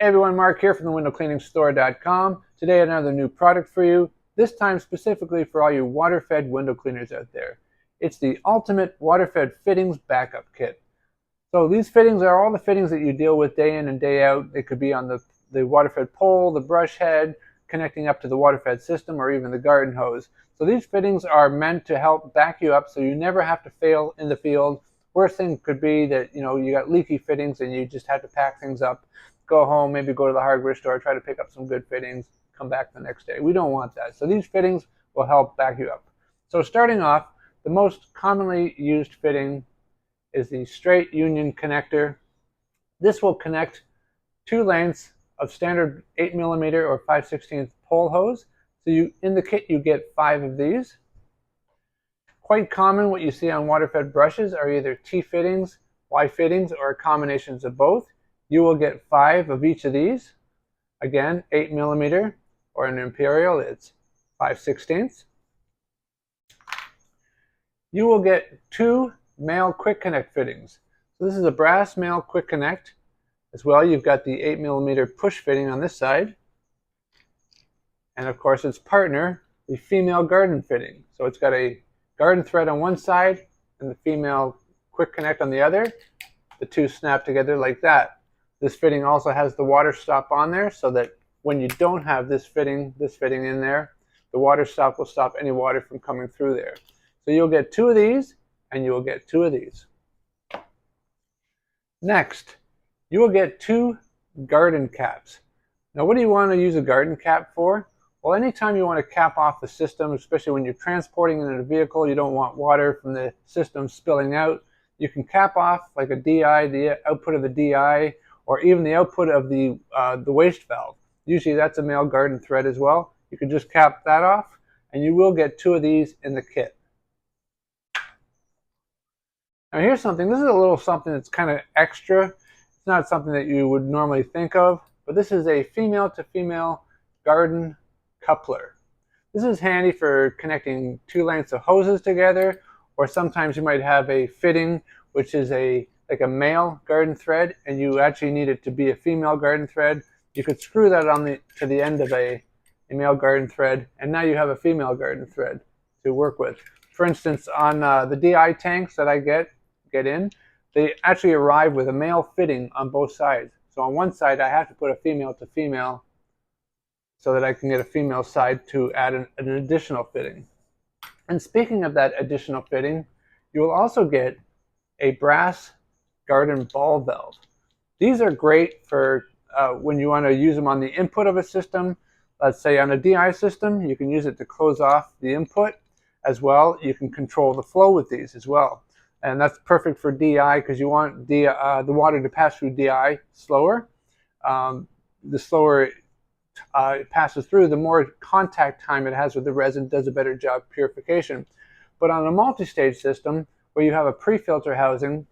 Hey everyone, Mark here from the windowcleaningstore.com. Today another new product for you, this time specifically for all you water-fed window cleaners out there. It's the ultimate water-fed fittings backup kit. So these fittings are all the fittings that you deal with day in and day out. They could be on the water-fed pole, the brush head, connecting up to the water-fed system, or even the garden hose. So these fittings are meant to help back you up so you never have to fail in the field. Worst thing could be that you got leaky fittings and you just had to pack things up, go home, maybe go to the hardware store, try to pick up some good fittings, come back the next day. We don't want that. So these fittings will help back you up. So starting off, the most commonly used fitting is the straight union connector. This will connect two lengths of standard 8mm or 5/16 pole hose. So in the kit you get 5 of these. Quite common, what you see on water-fed brushes are either T fittings, Y fittings, or combinations of both. You will get 5 of each of these. Again, 8mm, or an Imperial, it's 5/16. You will get 2 male quick connect fittings. So this is a brass male quick connect. As well, you've got the 8mm push fitting on this side. And of course, its partner, the female garden fitting. So it's got a garden thread on one side and the female quick connect on the other. The two snap together like that. This fitting also has the water stop on there so that when you don't have this fitting in there, the water stop will stop any water from coming through there. So you'll get 2 of these and you will get 2 of these. Next, you will get 2 garden caps. Now what do you want to use a garden cap for? Well, anytime you want to cap off the system, especially when you're transporting in a vehicle, you don't want water from the system spilling out. You can cap off like a DI, the output of the DI, or even the output of the waste valve. Usually that's a male garden thread as well. You can just cap that off, and you will get 2 of these in the kit. Now here's something. This is a little something that's kind of extra. It's not something that you would normally think of, but this is a female-to-female garden coupler. This is handy for connecting 2 lengths of hoses together, or sometimes you might have a fitting which is like a male garden thread and you actually need it to be a female garden thread. You could screw that to the end of a male garden thread, and now you have a female garden thread to work with. For instance, on the DI tanks that I get in, they actually arrive with a male fitting on both sides. So on one side I have to put a female to female so that I can get a female side to add an additional fitting. And speaking of that additional fitting, you will also get a brass garden ball valve. These are great for when you want to use them on the input of a system. Let's say on a DI system, you can use it to close off the input as well. You can control the flow with these as well. And that's perfect for DI because you want the water to pass through DI slower. The slower it passes through, the more contact time it has with the resin, does a better job purification. But on a multi-stage system where you have a pre-filter housing,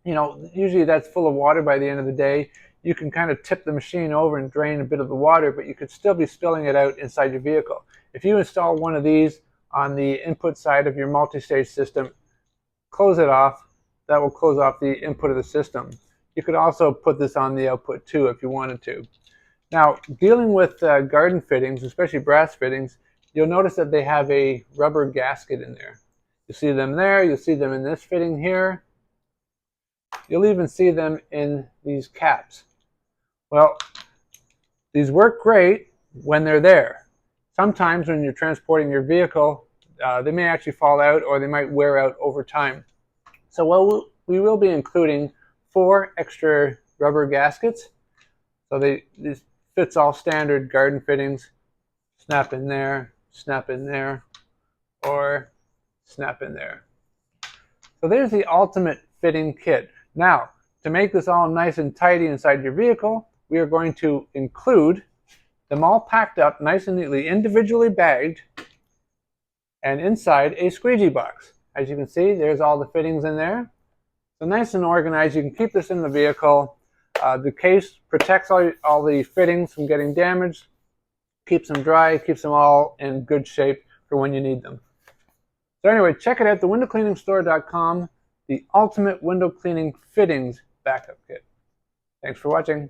usually that's full of water by the end of the day. You can kind of tip the machine over and drain a bit of the water, but you could still be spilling it out inside your vehicle. If you install one of these on the input side of your multi-stage system, close it off. That will close off the input of the system. You could also put this on the output too if you wanted to. Now, dealing with garden fittings, especially brass fittings, you'll notice that they have a rubber gasket in there. You see them there, you'll see them in this fitting here. You'll even see them in these caps. Well, these work great when they're there. Sometimes when you're transporting your vehicle, they may actually fall out or they might wear out over time. So we will be including 4 extra rubber gaskets. So this fits all standard garden fittings. Snap in there, or snap in there. So there's the ultimate fitting kit. Now, to make this all nice and tidy inside your vehicle, we are going to include them all packed up nice and neatly, individually bagged, and inside a squeegee box. As you can see, there's all the fittings in there. So nice and organized. You can keep this in the vehicle. The case protects all the fittings from getting damaged, keeps them dry, keeps them all in good shape for when you need them. So anyway, check it out, thewindowcleaningstore.com, the ultimate window cleaning fittings backup kit. Thanks for watching.